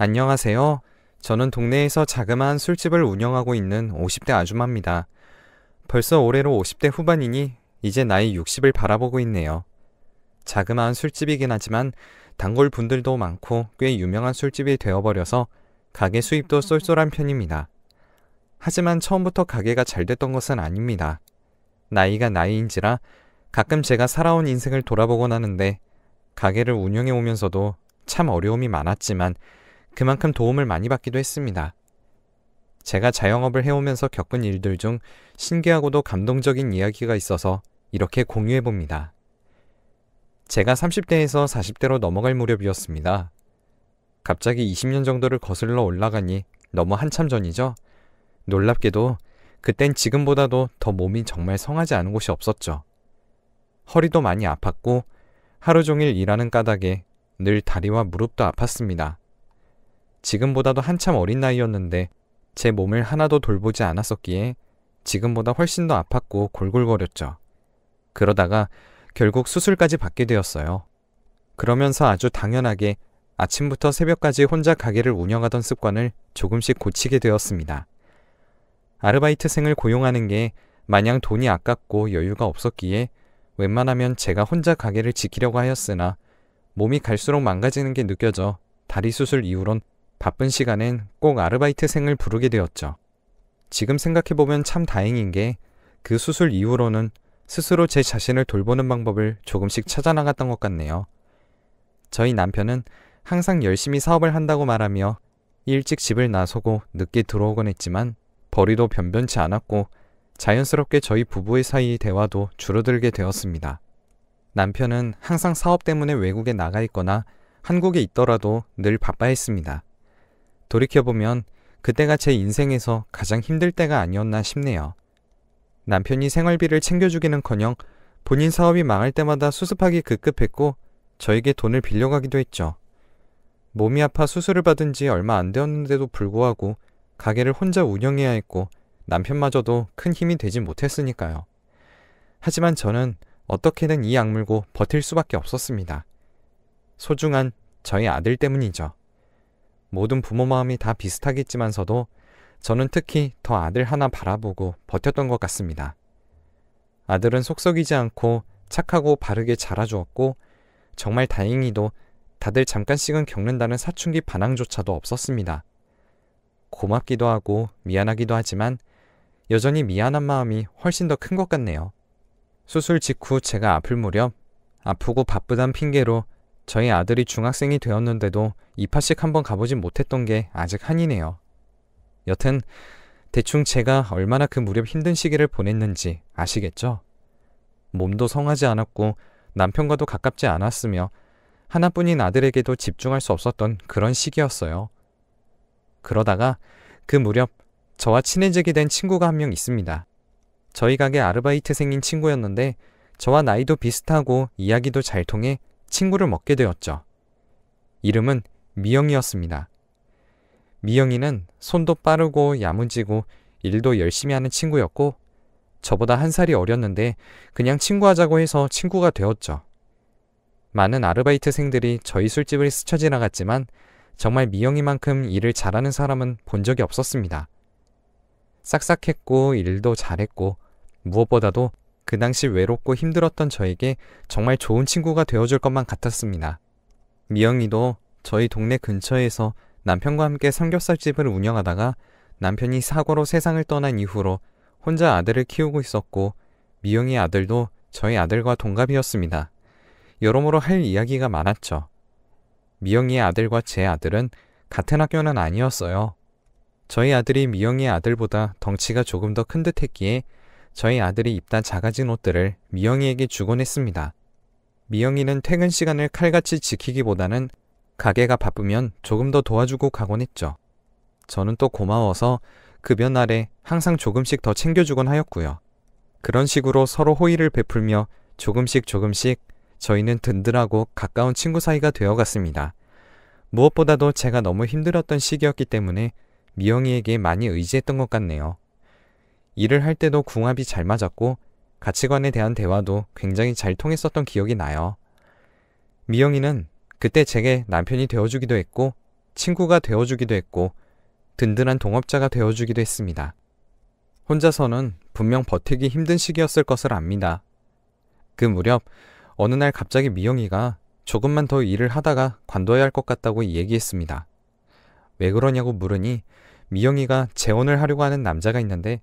안녕하세요. 저는 동네에서 자그마한 술집을 운영하고 있는 50대 아줌마입니다. 벌써 올해로 50대 후반이니 이제 나이 60을 바라보고 있네요. 자그마한 술집이긴 하지만 단골 분들도 많고 꽤 유명한 술집이 되어버려서 가게 수입도 쏠쏠한 편입니다. 하지만 처음부터 가게가 잘 됐던 것은 아닙니다. 나이가 나이인지라 가끔 제가 살아온 인생을 돌아보곤 하는데 가게를 운영해 오면서도 참 어려움이 많았지만 그만큼 도움을 많이 받기도 했습니다. 제가 자영업을 해오면서 겪은 일들 중 신기하고도 감동적인 이야기가 있어서 이렇게 공유해봅니다. 제가 30대에서 40대로 넘어갈 무렵이었습니다. 갑자기 20년 정도를 거슬러 올라가니 너무 한참 전이죠. 놀랍게도 그땐 지금보다도 더 몸이 정말 성하지 않은 곳이 없었죠. 허리도 많이 아팠고 하루 종일 일하는 까닭에 늘 다리와 무릎도 아팠습니다. 지금보다도 한참 어린 나이였는데 제 몸을 하나도 돌보지 않았었기에 지금보다 훨씬 더 아팠고 골골거렸죠. 그러다가 결국 수술까지 받게 되었어요. 그러면서 아주 당연하게 아침부터 새벽까지 혼자 가게를 운영하던 습관을 조금씩 고치게 되었습니다. 아르바이트생을 고용하는 게 마냥 돈이 아깝고 여유가 없었기에 웬만하면 제가 혼자 가게를 지키려고 하였으나 몸이 갈수록 망가지는 게 느껴져 다리 수술 이후론 바쁜 시간엔 꼭 아르바이트생을 부르게 되었죠. 지금 생각해보면 참 다행인 게 그 수술 이후로는 스스로 제 자신을 돌보는 방법을 조금씩 찾아나갔던 것 같네요. 저희 남편은 항상 열심히 사업을 한다고 말하며 일찍 집을 나서고 늦게 들어오곤 했지만 벌이도 변변치 않았고 자연스럽게 저희 부부의 사이 대화도 줄어들게 되었습니다. 남편은 항상 사업 때문에 외국에 나가 있거나 한국에 있더라도 늘 바빠야 했습니다. 돌이켜보면 그때가 제 인생에서 가장 힘들 때가 아니었나 싶네요. 남편이 생활비를 챙겨주기는커녕 본인 사업이 망할 때마다 수습하기 급급했고 저에게 돈을 빌려가기도 했죠. 몸이 아파 수술을 받은 지 얼마 안 되었는데도 불구하고 가게를 혼자 운영해야 했고 남편마저도 큰 힘이 되지 못했으니까요. 하지만 저는 어떻게든 이 악물고 버틸 수밖에 없었습니다. 소중한 저희 아들 때문이죠. 모든 부모 마음이 다 비슷하겠지만서도 저는 특히 더 아들 하나 바라보고 버텼던 것 같습니다. 아들은 속썩이지 않고 착하고 바르게 자라주었고 정말 다행히도 다들 잠깐씩은 겪는다는 사춘기 반항조차도 없었습니다. 고맙기도 하고 미안하기도 하지만 여전히 미안한 마음이 훨씬 더 큰 것 같네요. 수술 직후 제가 아플 무렵 아프고 바쁘단 핑계로 저희 아들이 중학생이 되었는데도 입학식 한번 가보진 못했던 게 아직 한이네요. 여튼 대충 제가 얼마나 그 무렵 힘든 시기를 보냈는지 아시겠죠? 몸도 성하지 않았고 남편과도 가깝지 않았으며 하나뿐인 아들에게도 집중할 수 없었던 그런 시기였어요. 그러다가 그 무렵 저와 친해지게 된 친구가 한 명 있습니다. 저희 가게 아르바이트생인 친구였는데 저와 나이도 비슷하고 이야기도 잘 통해 친구를 먹게 되었죠. 이름은 미영이었습니다. 미영이는 손도 빠르고 야무지고 일도 열심히 하는 친구였고 저보다 한 살이 어렸는데 그냥 친구하자고 해서 친구가 되었죠. 많은 아르바이트생들이 저희 술집을 스쳐 지나갔지만 정말 미영이만큼 일을 잘하는 사람은 본 적이 없었습니다. 싹싹했고 일도 잘했고 무엇보다도 그 당시 외롭고 힘들었던 저에게 정말 좋은 친구가 되어줄 것만 같았습니다. 미영이도 저희 동네 근처에서 남편과 함께 삼겹살집을 운영하다가 남편이 사고로 세상을 떠난 이후로 혼자 아들을 키우고 있었고 미영이 아들도 저희 아들과 동갑이었습니다. 여러모로 할 이야기가 많았죠. 미영이의 아들과 제 아들은 같은 학교는 아니었어요. 저희 아들이 미영이의 아들보다 덩치가 조금 더 큰 듯 했기에 저희 아들이 입다 작아진 옷들을 미영이에게 주곤 했습니다. 미영이는 퇴근 시간을 칼같이 지키기보다는 가게가 바쁘면 조금 더 도와주고 가곤 했죠. 저는 또 고마워서 급여 날에 항상 조금씩 더 챙겨주곤 하였고요. 그런 식으로 서로 호의를 베풀며 조금씩 저희는 든든하고 가까운 친구 사이가 되어갔습니다. 무엇보다도 제가 너무 힘들었던 시기였기 때문에 미영이에게 많이 의지했던 것 같네요. 일을 할 때도 궁합이 잘 맞았고 가치관에 대한 대화도 굉장히 잘 통했었던 기억이 나요. 미영이는 그때 제게 남편이 되어주기도 했고 친구가 되어주기도 했고 든든한 동업자가 되어주기도 했습니다. 혼자서는 분명 버티기 힘든 시기였을 것을 압니다. 그 무렵 어느 날 갑자기 미영이가 조금만 더 일을 하다가 관둬야 할 것 같다고 얘기했습니다. 왜 그러냐고 물으니 미영이가 재혼을 하려고 하는 남자가 있는데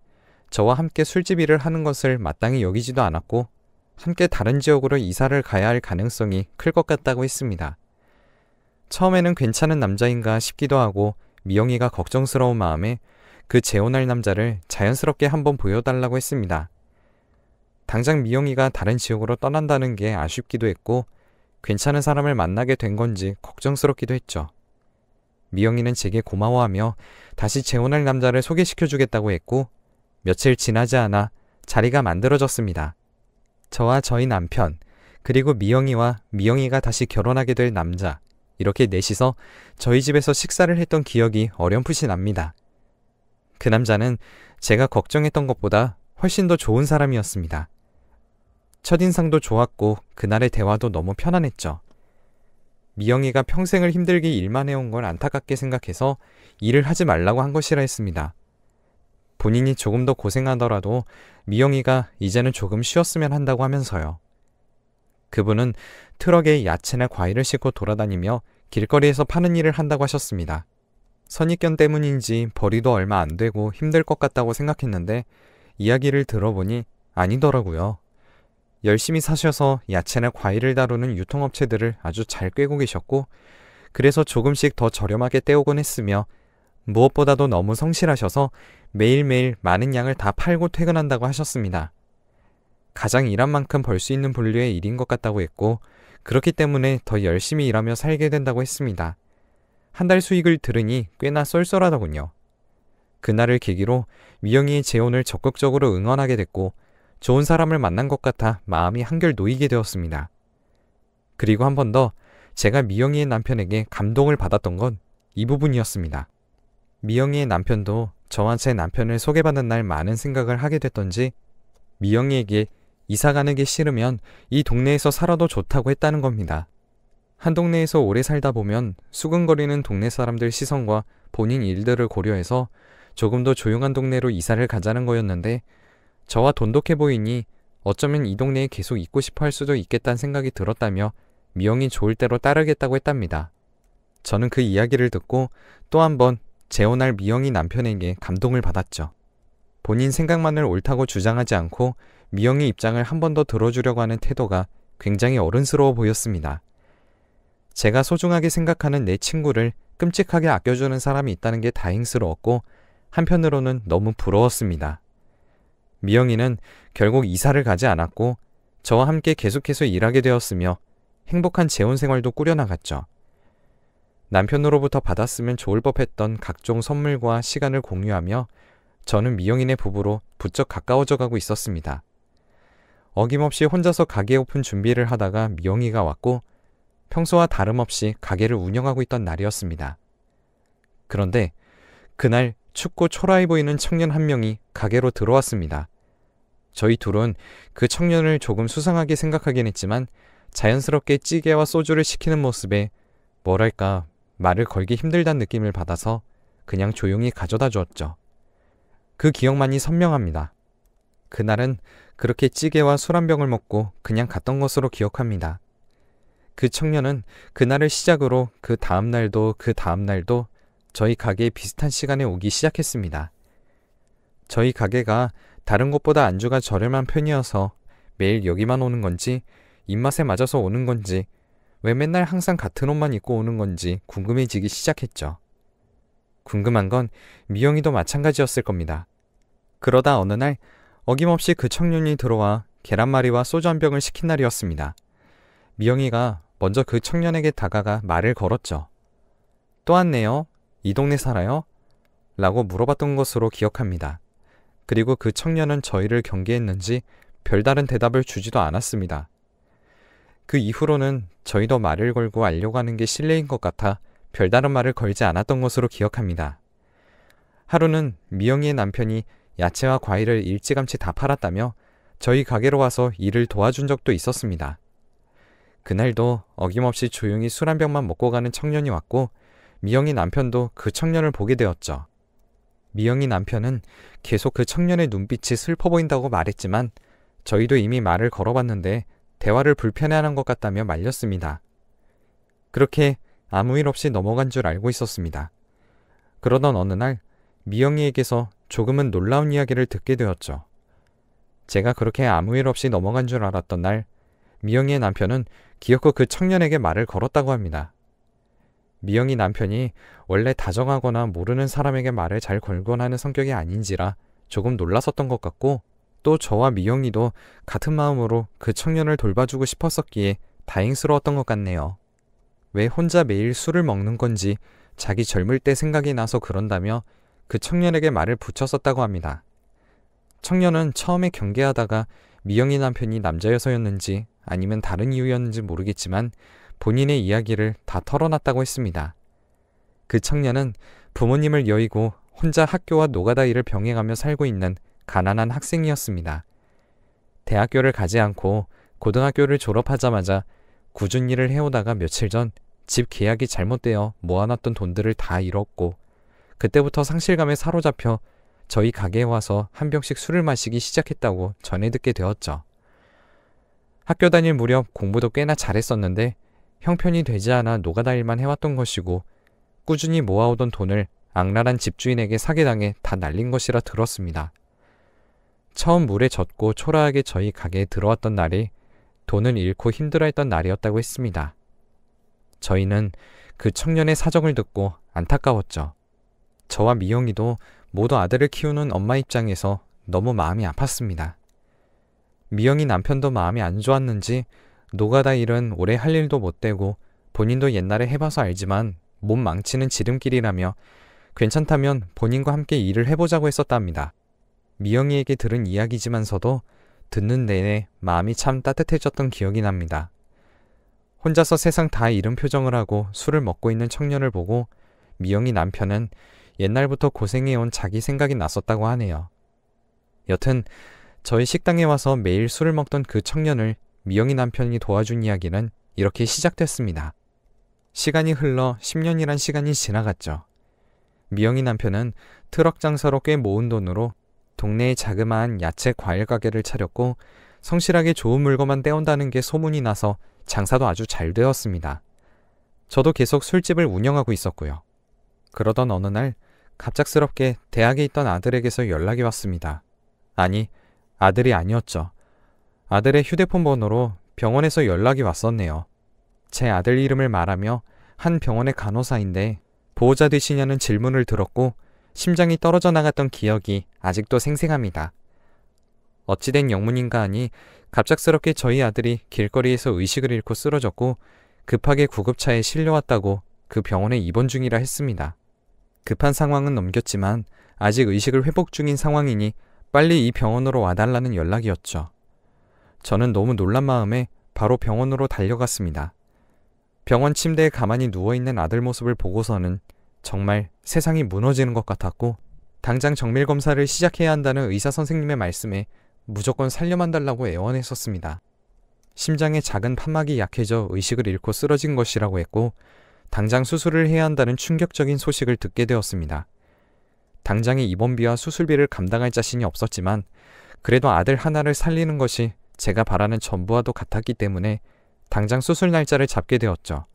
저와 함께 술집 일을 하는 것을 마땅히 여기지도 않았고 함께 다른 지역으로 이사를 가야 할 가능성이 클 것 같다고 했습니다. 처음에는 괜찮은 남자인가 싶기도 하고 미영이가 걱정스러운 마음에 그 재혼할 남자를 자연스럽게 한번 보여달라고 했습니다. 당장 미영이가 다른 지역으로 떠난다는 게 아쉽기도 했고 괜찮은 사람을 만나게 된 건지 걱정스럽기도 했죠. 미영이는 제게 고마워하며 다시 재혼할 남자를 소개시켜주겠다고 했고 며칠 지나지 않아 자리가 만들어졌습니다. 저와 저희 남편, 그리고 미영이와 미영이가 다시 결혼하게 될 남자, 이렇게 넷이서 저희 집에서 식사를 했던 기억이 어렴풋이 납니다. 그 남자는 제가 걱정했던 것보다 훨씬 더 좋은 사람이었습니다. 첫인상도 좋았고 그날의 대화도 너무 편안했죠. 미영이가 평생을 힘들게 일만 해온 걸 안타깝게 생각해서 일을 하지 말라고 한 것이라 했습니다. 본인이 조금 더 고생하더라도 미영이가 이제는 조금 쉬었으면 한다고 하면서요. 그분은 트럭에 야채나 과일을 싣고 돌아다니며 길거리에서 파는 일을 한다고 하셨습니다. 선입견 때문인지 벌이도 얼마 안 되고 힘들 것 같다고 생각했는데 이야기를 들어보니 아니더라고요. 열심히 사셔서 야채나 과일을 다루는 유통업체들을 아주 잘 꿰고 계셨고 그래서 조금씩 더 저렴하게 떼오곤 했으며 무엇보다도 너무 성실하셔서 매일매일 많은 양을 다 팔고 퇴근한다고 하셨습니다. 가장 일한 만큼 벌 수 있는 분류의 일인 것 같다고 했고 그렇기 때문에 더 열심히 일하며 살게 된다고 했습니다. 한 달 수익을 들으니 꽤나 쏠쏠하더군요. 그날을 계기로 미영이의 재혼을 적극적으로 응원하게 됐고 좋은 사람을 만난 것 같아 마음이 한결 놓이게 되었습니다. 그리고 한 번 더 제가 미영이의 남편에게 감동을 받았던 건 이 부분이었습니다. 미영이의 남편도 저와 제 남편을 소개받는 날 많은 생각을 하게 됐던지 미영이에게 이사 가는 게 싫으면 이 동네에서 살아도 좋다고 했다는 겁니다. 한 동네에서 오래 살다 보면 수근거리는 동네 사람들 시선과 본인 일들을 고려해서 조금 더 조용한 동네로 이사를 가자는 거였는데 저와 돈독해 보이니 어쩌면 이 동네에 계속 있고 싶어 할 수도 있겠다는 생각이 들었다며 미영이 좋을 대로 따르겠다고 했답니다. 저는 그 이야기를 듣고 또 한 번 재혼할 미영이 남편에게 감동을 받았죠. 본인 생각만을 옳다고 주장하지 않고 미영이 입장을 한 번 더 들어주려고 하는 태도가 굉장히 어른스러워 보였습니다. 제가 소중하게 생각하는 내 친구를 끔찍하게 아껴주는 사람이 있다는 게 다행스러웠고 한편으로는 너무 부러웠습니다. 미영이는 결국 이사를 가지 않았고 저와 함께 계속해서 일하게 되었으며 행복한 재혼 생활도 꾸려나갔죠. 남편으로부터 받았으면 좋을 법했던 각종 선물과 시간을 공유하며 저는 미영이네 부부로 부쩍 가까워져 가고 있었습니다. 어김없이 혼자서 가게 오픈 준비를 하다가 미영이가 왔고 평소와 다름없이 가게를 운영하고 있던 날이었습니다. 그런데 그날 춥고 초라해 보이는 청년 한 명이 가게로 들어왔습니다. 저희 둘은 그 청년을 조금 수상하게 생각하긴 했지만 자연스럽게 찌개와 소주를 시키는 모습에 뭐랄까 말을 걸기 힘들다는 느낌을 받아서 그냥 조용히 가져다 주었죠. 그 기억만이 선명합니다. 그날은 그렇게 찌개와 술 한 병을 먹고 그냥 갔던 것으로 기억합니다. 그 청년은 그날을 시작으로 그 다음날도 저희 가게에 비슷한 시간에 오기 시작했습니다. 저희 가게가 다른 곳보다 안주가 저렴한 편이어서 매일 여기만 오는 건지 입맛에 맞아서 오는 건지 왜 맨날 항상 같은 옷만 입고 오는 건지 궁금해지기 시작했죠. 궁금한 건 미영이도 마찬가지였을 겁니다. 그러다 어느 날 어김없이 그 청년이 들어와 계란말이와 소주 한 병을 시킨 날이었습니다. 미영이가 먼저 그 청년에게 다가가 말을 걸었죠. 또 왔네요. 이 동네 살아요? 라고 물어봤던 것으로 기억합니다. 그리고 그 청년은 저희를 경계했는지 별다른 대답을 주지도 않았습니다. 그 이후로는 저희도 말을 걸고 알려고 하는 게 실례인 것 같아 별다른 말을 걸지 않았던 것으로 기억합니다. 하루는 미영이의 남편이 야채와 과일을 일찌감치 다 팔았다며 저희 가게로 와서 일을 도와준 적도 있었습니다. 그날도 어김없이 조용히 술 한 병만 먹고 가는 청년이 왔고 미영이 남편도 그 청년을 보게 되었죠. 미영이 남편은 계속 그 청년의 눈빛이 슬퍼 보인다고 말했지만 저희도 이미 말을 걸어봤는데 대화를 불편해하는 것 같다며 말렸습니다. 그렇게 아무 일 없이 넘어간 줄 알고 있었습니다. 그러던 어느 날 미영이에게서 조금은 놀라운 이야기를 듣게 되었죠. 제가 그렇게 아무 일 없이 넘어간 줄 알았던 날 미영이의 남편은 기어코 그 청년에게 말을 걸었다고 합니다. 미영이 남편이 원래 다정하거나 모르는 사람에게 말을 잘 걸곤 하는 성격이 아닌지라 조금 놀랐었던 것 같고, 또 저와 미영이도 같은 마음으로 그 청년을 돌봐주고 싶었었기에 다행스러웠던 것 같네요. 왜 혼자 매일 술을 먹는 건지 자기 젊을 때 생각이 나서 그런다며 그 청년에게 말을 붙였었다고 합니다. 청년은 처음에 경계하다가 미영이 남편이 남자여서였는지 아니면 다른 이유였는지 모르겠지만 본인의 이야기를 다 털어놨다고 했습니다. 그 청년은 부모님을 여의고 혼자 학교와 노가다 일을 병행하며 살고 있는 가난한 학생이었습니다. 대학교를 가지 않고 고등학교를 졸업하자마자 꾸준히 일을 해오다가 며칠 전 집 계약이 잘못되어 모아놨던 돈들을 다 잃었고, 그때부터 상실감에 사로잡혀 저희 가게에 와서 한 병씩 술을 마시기 시작했다고 전해 듣게 되었죠. 학교 다닐 무렵 공부도 꽤나 잘했었는데 형편이 되지 않아 노가다 일만 해왔던 것이고, 꾸준히 모아오던 돈을 악랄한 집주인에게 사기당해 다 날린 것이라 들었습니다. 처음 물에 젖고 초라하게 저희 가게에 들어왔던 날이 돈을 잃고 힘들어했던 날이었다고 했습니다. 저희는 그 청년의 사정을 듣고 안타까웠죠. 저와 미영이도 모두 아들을 키우는 엄마 입장에서 너무 마음이 아팠습니다. 미영이 남편도 마음이 안 좋았는지 노가다 일은 오래 할 일도 못 되고 본인도 옛날에 해봐서 알지만 몸 망치는 지름길이라며 괜찮다면 본인과 함께 일을 해보자고 했었답니다. 미영이에게 들은 이야기지만서도 듣는 내내 마음이 참 따뜻해졌던 기억이 납니다. 혼자서 세상 다 잃은 표정을 하고 술을 먹고 있는 청년을 보고 미영이 남편은 옛날부터 고생해온 자기 생각이 났었다고 하네요. 여튼 저희 식당에 와서 매일 술을 먹던 그 청년을 미영이 남편이 도와준 이야기는 이렇게 시작됐습니다. 시간이 흘러 10년이란 시간이 지나갔죠. 미영이 남편은 트럭 장사로 꽤 모은 돈으로 동네에 자그마한 야채 과일 가게를 차렸고, 성실하게 좋은 물건만 떼온다는 게 소문이 나서 장사도 아주 잘 되었습니다. 저도 계속 술집을 운영하고 있었고요. 그러던 어느 날 갑작스럽게 대학에 있던 아들에게서 연락이 왔습니다. 아니, 아들이 아니었죠. 아들의 휴대폰 번호로 병원에서 연락이 왔었네요. 제 아들 이름을 말하며 한 병원의 간호사인데 보호자 되시냐는 질문을 들었고 심장이 떨어져 나갔던 기억이 아직도 생생합니다. 어찌된 영문인가 하니 갑작스럽게 저희 아들이 길거리에서 의식을 잃고 쓰러졌고 급하게 구급차에 실려왔다고 그 병원에 입원 중이라 했습니다. 급한 상황은 넘겼지만 아직 의식을 회복 중인 상황이니 빨리 이 병원으로 와달라는 연락이었죠. 저는 너무 놀란 마음에 바로 병원으로 달려갔습니다. 병원 침대에 가만히 누워있는 아들 모습을 보고서는 정말 세상이 무너지는 것 같았고, 당장 정밀검사를 시작해야 한다는 의사 선생님의 말씀에 무조건 살려만 달라고 애원했었습니다. 심장에 작은 판막이 약해져 의식을 잃고 쓰러진 것이라고 했고, 당장 수술을 해야 한다는 충격적인 소식을 듣게 되었습니다. 당장의 입원비와 수술비를 감당할 자신이 없었지만 그래도 아들 하나를 살리는 것이 제가 바라는 전부와도 같았기 때문에 당장 수술 날짜를 잡게 되었죠.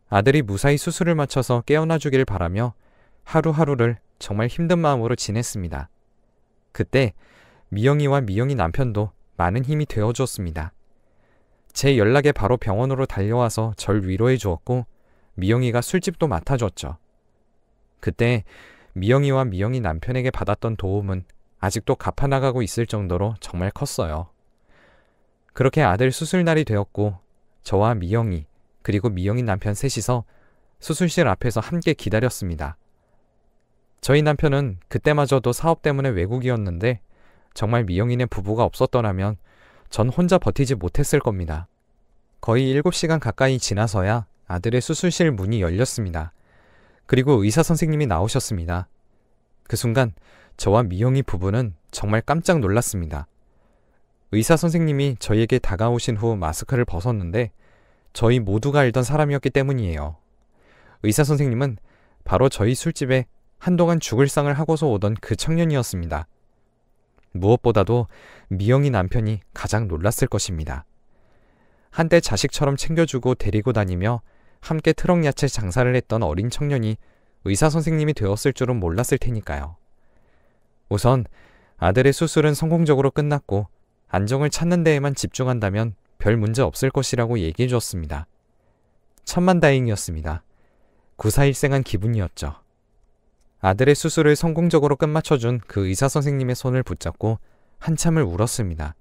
아들이 무사히 수술을 마쳐서 깨어나 주길 바라며 하루하루를 정말 힘든 마음으로 지냈습니다. 그때 미영이와 미영이 남편도 많은 힘이 되어주었습니다. 제 연락에 바로 병원으로 달려와서 절 위로해 주었고 미영이가 술집도 맡아줬죠. 그때 미영이와 미영이 남편에게 받았던 도움은 아직도 갚아나가고 있을 정도로 정말 컸어요. 그렇게 아들 수술날이 되었고 저와 미영이 그리고 미영이 남편 셋이서 수술실 앞에서 함께 기다렸습니다. 저희 남편은 그때마저도 사업 때문에 외국이었는데 정말 미영이네 부부가 없었더라면 전 혼자 버티지 못했을 겁니다. 거의 7시간 가까이 지나서야 아들의 수술실 문이 열렸습니다. 그리고 의사 선생님이 나오셨습니다. 그 순간 저와 미영이 부부는 정말 깜짝 놀랐습니다. 의사 선생님이 저희에게 다가오신 후 마스크를 벗었는데 저희 모두가 알던 사람이었기 때문이에요. 의사 선생님은 바로 저희 술집에 한동안 죽을 상을 하고서 오던 그 청년이었습니다. 무엇보다도 미영이 남편이 가장 놀랐을 것입니다. 한때 자식처럼 챙겨주고 데리고 다니며 함께 트럭 야채 장사를 했던 어린 청년이 의사 선생님이 되었을 줄은 몰랐을 테니까요. 우선 아들의 수술은 성공적으로 끝났고 안정을 찾는 데에만 집중한다면 별 문제 없을 것이라고 얘기해 주었습니다. 천만다행이었습니다. 구사일생한 기분이었죠. 아들의 수술을 성공적으로 끝마쳐준 그 의사 선생님의 손을 붙잡고 한참을 울었습니다.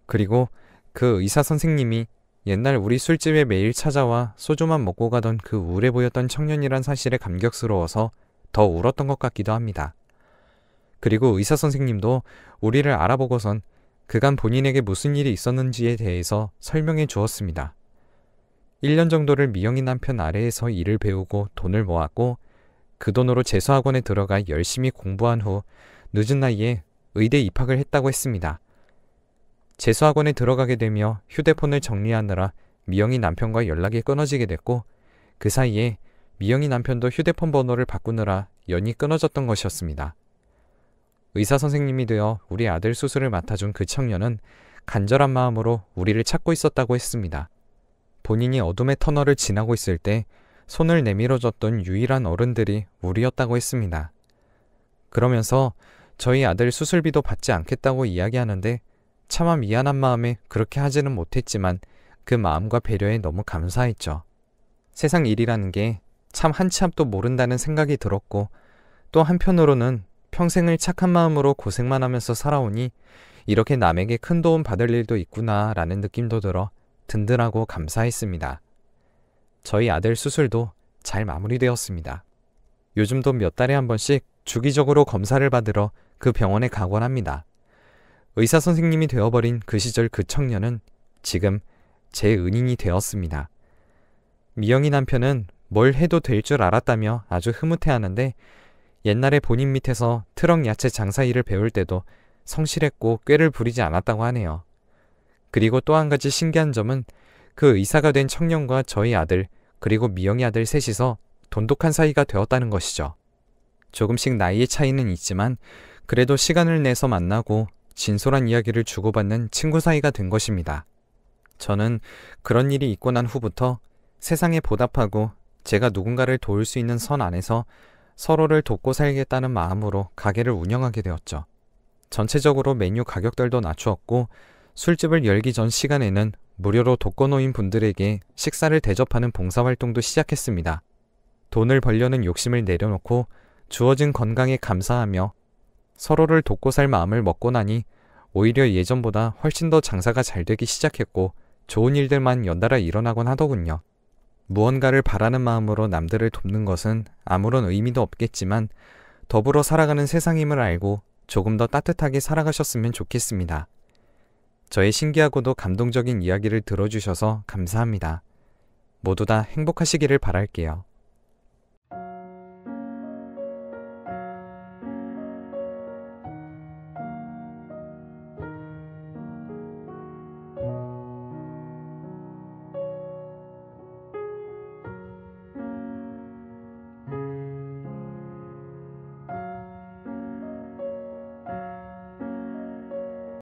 그리고 그 의사 선생님이 옛날 우리 술집에 매일 찾아와 소주만 먹고 가던 그 우울해 보였던 청년이란 사실에 감격스러워서 더 울었던 것 같기도 합니다. 그리고 의사 선생님도 우리를 알아보고선 그간 본인에게 무슨 일이 있었는지에 대해서 설명해 주었습니다. 1년 정도를 미영이 남편 아래에서 일을 배우고 돈을 모았고 그 돈으로 재수학원에 들어가 열심히 공부한 후 늦은 나이에 의대 입학을 했다고 했습니다. 재수학원에 들어가게 되며 휴대폰을 정리하느라 미영이 남편과 연락이 끊어지게 됐고 그 사이에 미영이 남편도 휴대폰 번호를 바꾸느라 연이 끊어졌던 것이었습니다. 의사 선생님이 되어 우리 아들 수술을 맡아준 그 청년은 간절한 마음으로 우리를 찾고 있었다고 했습니다. 본인이 어둠의 터널을 지나고 있을 때 손을 내밀어줬던 유일한 어른들이 우리였다고 했습니다. 그러면서 저희 아들 수술비도 받지 않겠다고 이야기하는데 차마 미안한 마음에 그렇게 하지는 못했지만 그 마음과 배려에 너무 감사했죠. 세상 일이라는 게 참 한치 앞도 모른다는 생각이 들었고 또 한편으로는 평생을 착한 마음으로 고생만 하면서 살아오니 이렇게 남에게 큰 도움 받을 일도 있구나 라는 느낌도 들어 든든하고 감사했습니다. 저희 아들 수술도 잘 마무리되었습니다. 요즘도 몇 달에 한 번씩 주기적으로 검사를 받으러 그 병원에 가곤 합니다. 의사 선생님이 되어버린 그 시절 그 청년은 지금 제 은인이 되었습니다. 미영이 남편은 뭘 해도 될 줄 알았다며 아주 흐뭇해하는데 옛날에 본인 밑에서 트럭 야채 장사 일을 배울 때도 성실했고 꾀를 부리지 않았다고 하네요. 그리고 또 한 가지 신기한 점은 그 의사가 된 청년과 저희 아들 그리고 미영이 아들 셋이서 돈독한 사이가 되었다는 것이죠. 조금씩 나이의 차이는 있지만 그래도 시간을 내서 만나고 진솔한 이야기를 주고받는 친구 사이가 된 것입니다. 저는 그런 일이 있고 난 후부터 세상에 보답하고 제가 누군가를 도울 수 있는 선 안에서 서로를 돕고 살겠다는 마음으로 가게를 운영하게 되었죠. 전체적으로 메뉴 가격들도 낮추었고 술집을 열기 전 시간에는 무료로 독거노인 분들에게 식사를 대접하는 봉사활동도 시작했습니다. 돈을 벌려는 욕심을 내려놓고 주어진 건강에 감사하며 서로를 돕고 살 마음을 먹고 나니 오히려 예전보다 훨씬 더 장사가 잘 되기 시작했고 좋은 일들만 연달아 일어나곤 하더군요. 무언가를 바라는 마음으로 남들을 돕는 것은 아무런 의미도 없겠지만 더불어 살아가는 세상임을 알고 조금 더 따뜻하게 살아가셨으면 좋겠습니다. 저의 신기하고도 감동적인 이야기를 들어주셔서 감사합니다. 모두 다 행복하시기를 바랄게요.